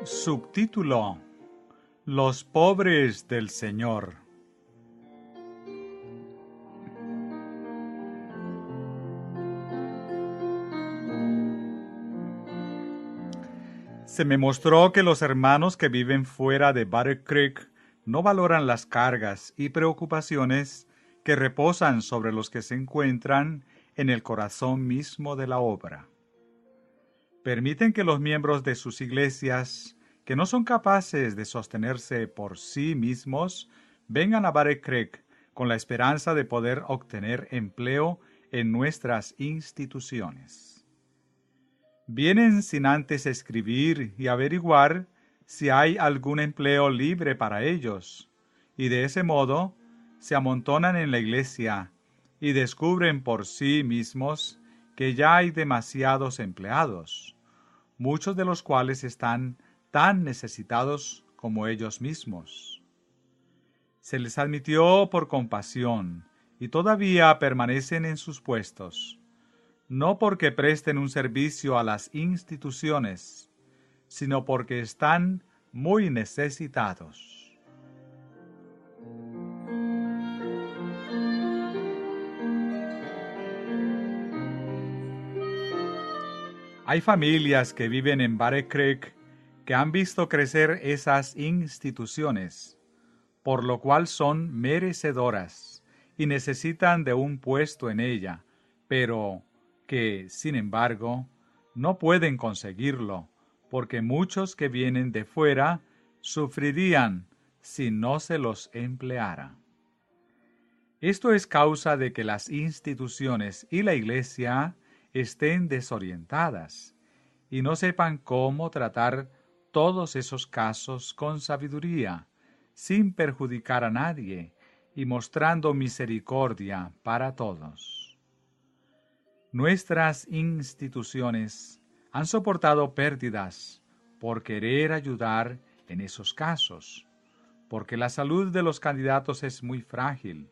Subtítulo: Los pobres del Señor. Se me mostró que los hermanos que viven fuera de Battle Creek no valoran las cargas y preocupaciones que reposan sobre los que se encuentran en el corazón mismo de la obra. Permiten que los miembros de sus iglesias, que no son capaces de sostenerse por sí mismos, vengan a Battle Creek con la esperanza de poder obtener empleo en nuestras instituciones. Vienen sin antes escribir y averiguar si hay algún empleo libre para ellos, y de ese modo se amontonan en la iglesia y descubren por sí mismos que ya hay demasiados empleados, muchos de los cuales están tan necesitados como ellos mismos. Se les admitió por compasión y todavía permanecen en sus puestos, no porque presten un servicio a las instituciones, sino porque están muy necesitados. Hay familias que viven en Battle Creek que han visto crecer esas instituciones, por lo cual son merecedoras y necesitan de un puesto en ella, pero que, sin embargo, no pueden conseguirlo, porque muchos que vienen de fuera sufrirían si no se los empleara. Esto es causa de que las instituciones y la iglesia estén desorientadas y no sepan cómo tratar todos esos casos con sabiduría, sin perjudicar a nadie y mostrando misericordia para todos. Nuestras instituciones han soportado pérdidas por querer ayudar en esos casos, porque la salud de los candidatos es muy frágil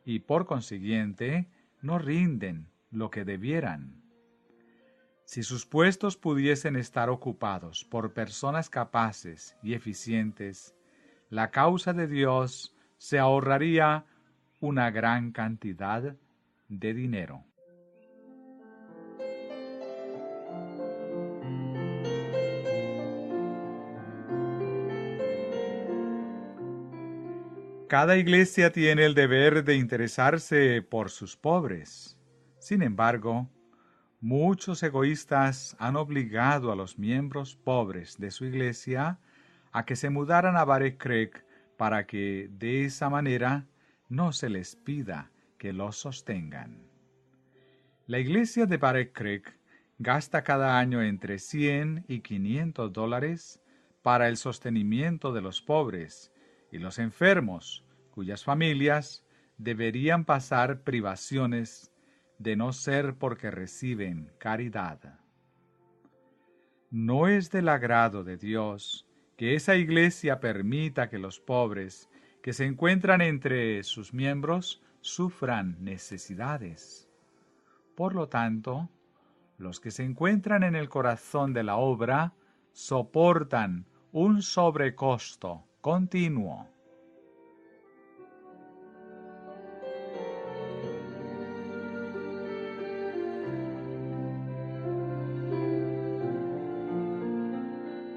y por consiguiente no rinden lo que debieran. Si sus puestos pudiesen estar ocupados por personas capaces y eficientes, la causa de Dios se ahorraría una gran cantidad de dinero. Cada iglesia tiene el deber de interesarse por sus pobres. Sin embargo, muchos egoístas han obligado a los miembros pobres de su iglesia a que se mudaran a Battle Creek para que de esa manera no se les pida que los sostengan. La iglesia de Battle Creek gasta cada año entre $100 y $500 para el sostenimiento de los pobres y los enfermos, cuyas familias deberían pasar privaciones de no ser porque reciben caridad. No es del agrado de Dios que esa iglesia permita que los pobres que se encuentran entre sus miembros sufran necesidades. Por lo tanto, los que se encuentran en el corazón de la obra soportan un sobrecosto continuo.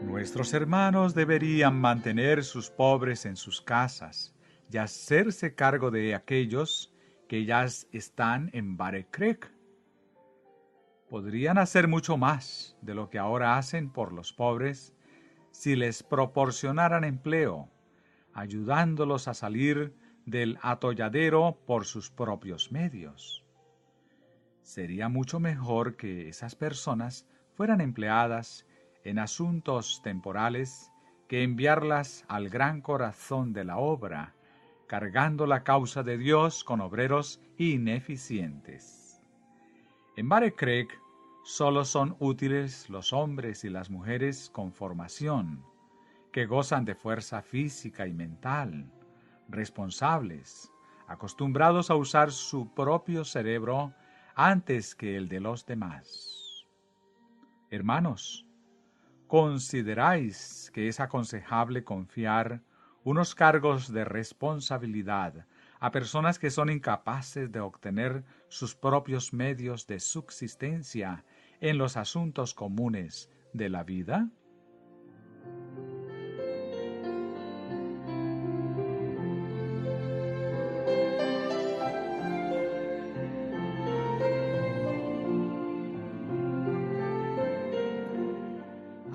Nuestros hermanos deberían mantener sus pobres en sus casas y hacerse cargo de aquellos que ya están en Battle Creek. Podrían hacer mucho más de lo que ahora hacen por los pobres si les proporcionaran empleo, ayudándolos a salir del atolladero por sus propios medios. Sería mucho mejor que esas personas fueran empleadas en asuntos temporales que enviarlas al gran corazón de la obra, cargando la causa de Dios con obreros ineficientes. En Battle Creek solo son útiles los hombres y las mujeres con formación, que gozan de fuerza física y mental, responsables, acostumbrados a usar su propio cerebro antes que el de los demás. Hermanos, ¿Consideráis que es aconsejable confiar unos cargos de responsabilidad a personas que son incapaces de obtener sus propios medios de subsistencia en los asuntos comunes de la vida?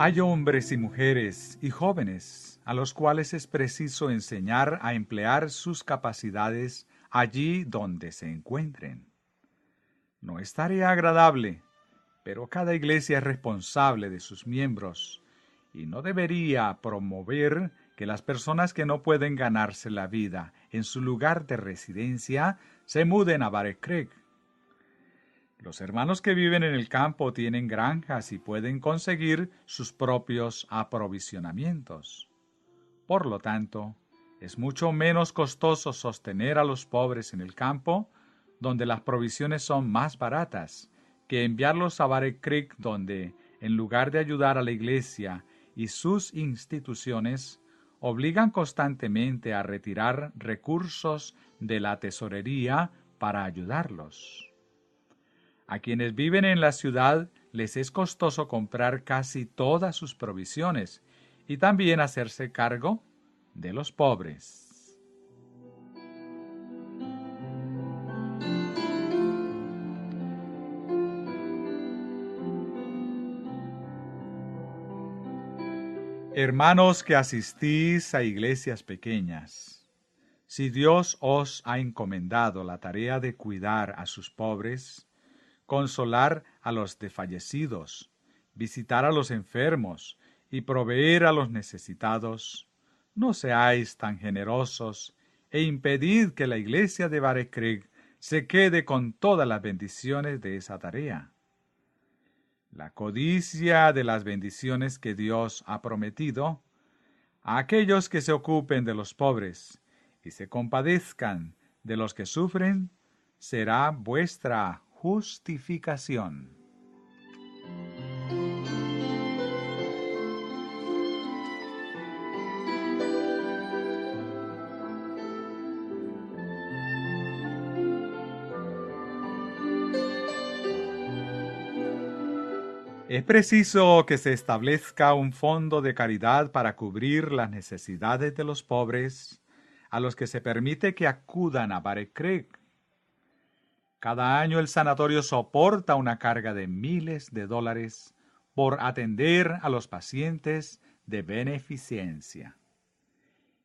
Hay hombres y mujeres y jóvenes a los cuales es preciso enseñar a emplear sus capacidades allí donde se encuentren. No es tarea agradable, pero cada iglesia es responsable de sus miembros y no debería promover que las personas que no pueden ganarse la vida en su lugar de residencia se muden a Battle Creek. Los hermanos que viven en el campo tienen granjas y pueden conseguir sus propios aprovisionamientos. Por lo tanto, es mucho menos costoso sostener a los pobres en el campo, donde las provisiones son más baratas, que enviarlos a Battle Creek, donde, en lugar de ayudar a la iglesia y sus instituciones, obligan constantemente a retirar recursos de la tesorería para ayudarlos. A quienes viven en la ciudad les es costoso comprar casi todas sus provisiones y también hacerse cargo de los pobres. Hermanos que asistís a iglesias pequeñas, si Dios os ha encomendado la tarea de cuidar a sus pobres, consolar a los desfallecidos, visitar a los enfermos y proveer a los necesitados, no seáis tan generosos e impedid que la iglesia de Battle Creek se quede con todas las bendiciones de esa tarea. La codicia de las bendiciones que Dios ha prometido a aquellos que se ocupen de los pobres y se compadezcan de los que sufren será vuestra justificación. Es preciso que se establezca un fondo de caridad para cubrir las necesidades de los pobres, a los que se permite que acudan a Battle Creek. Cada año el sanatorio soporta una carga de miles de dólares por atender a los pacientes de beneficencia.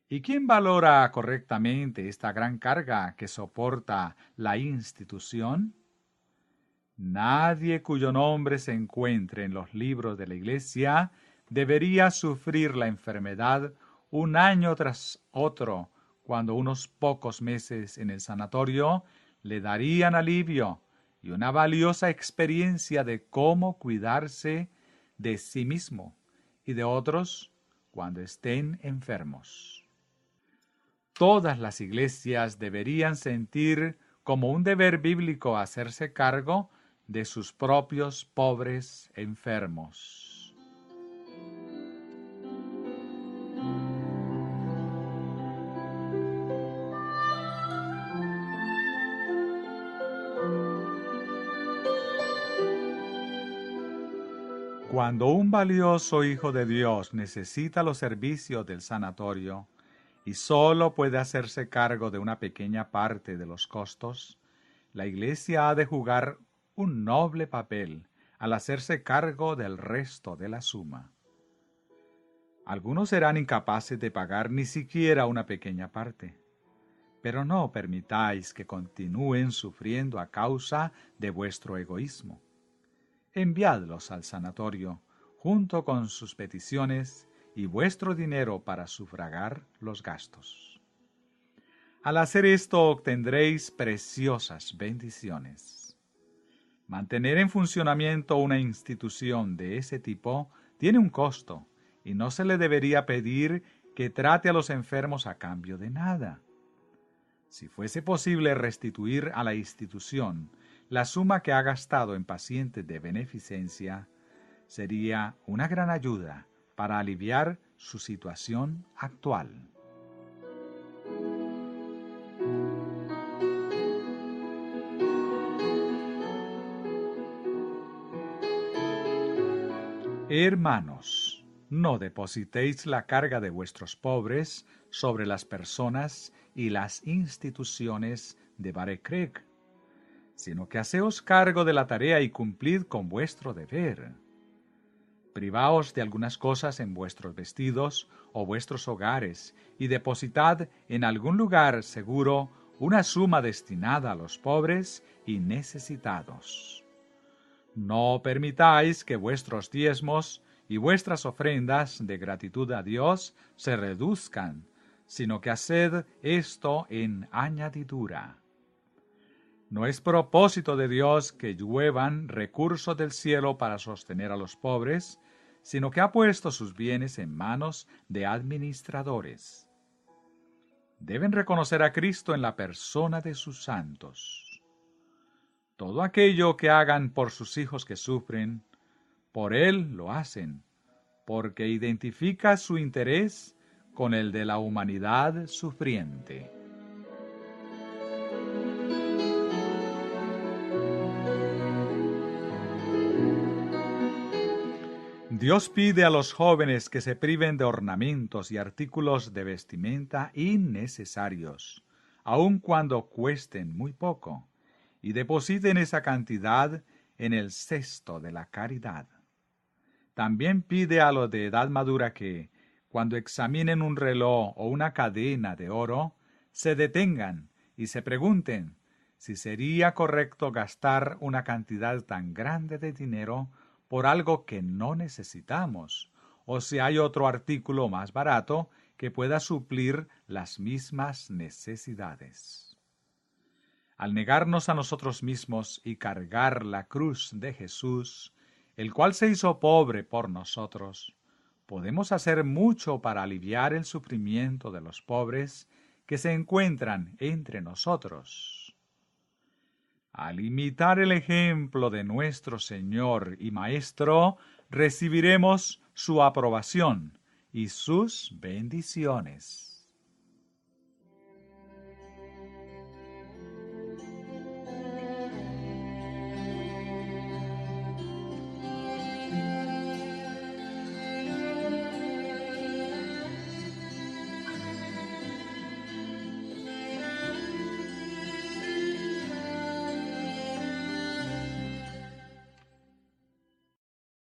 ¿Y quién valora correctamente esta gran carga que soporta la institución? Nadie cuyo nombre se encuentre en los libros de la Iglesia debería sufrir la enfermedad un año tras otro, cuando unos pocos meses en el sanatorio le darían alivio y una valiosa experiencia de cómo cuidarse de sí mismo y de otros cuando estén enfermos. Todas las iglesias deberían sentir como un deber bíblico hacerse cargo de sus propios pobres enfermos. Cuando un valioso hijo de Dios necesita los servicios del sanatorio y solo puede hacerse cargo de una pequeña parte de los costos, la iglesia ha de jugar un noble papel al hacerse cargo del resto de la suma. Algunos serán incapaces de pagar ni siquiera una pequeña parte, pero no permitáis que continúen sufriendo a causa de vuestro egoísmo. Enviadlos al sanatorio, junto con sus peticiones y vuestro dinero para sufragar los gastos. Al hacer esto obtendréis preciosas bendiciones. Mantener en funcionamiento una institución de ese tipo tiene un costo y no se le debería pedir que trate a los enfermos a cambio de nada. Si fuese posible restituir a la institución la suma que ha gastado en pacientes de beneficencia, sería una gran ayuda para aliviar su situación actual. Hermanos, no depositéis la carga de vuestros pobres sobre las personas y las instituciones de Bare Creek, sino que haceos cargo de la tarea y cumplid con vuestro deber. Privaos de algunas cosas en vuestros vestidos o vuestros hogares y depositad en algún lugar seguro una suma destinada a los pobres y necesitados. No permitáis que vuestros diezmos y vuestras ofrendas de gratitud a Dios se reduzcan, sino que haced esto en añadidura. No es propósito de Dios que lluevan recursos del cielo para sostener a los pobres, sino que ha puesto sus bienes en manos de administradores. Deben reconocer a Cristo en la persona de sus santos. Todo aquello que hagan por sus hijos que sufren, por Él lo hacen, porque identifica su interés con el de la humanidad sufriente. Dios pide a los jóvenes que se priven de ornamentos y artículos de vestimenta innecesarios, aun cuando cuesten muy poco, y depositen esa cantidad en el cesto de la caridad. También pide a los de edad madura que, cuando examinen un reloj o una cadena de oro, se detengan y se pregunten si sería correcto gastar una cantidad tan grande de dinero por algo que no necesitamos, o si hay otro artículo más barato que pueda suplir las mismas necesidades. Al negarnos a nosotros mismos y cargar la cruz de Jesús, el cual se hizo pobre por nosotros, podemos hacer mucho para aliviar el sufrimiento de los pobres que se encuentran entre nosotros. Al imitar el ejemplo de nuestro Señor y Maestro, recibiremos su aprobación y sus bendiciones.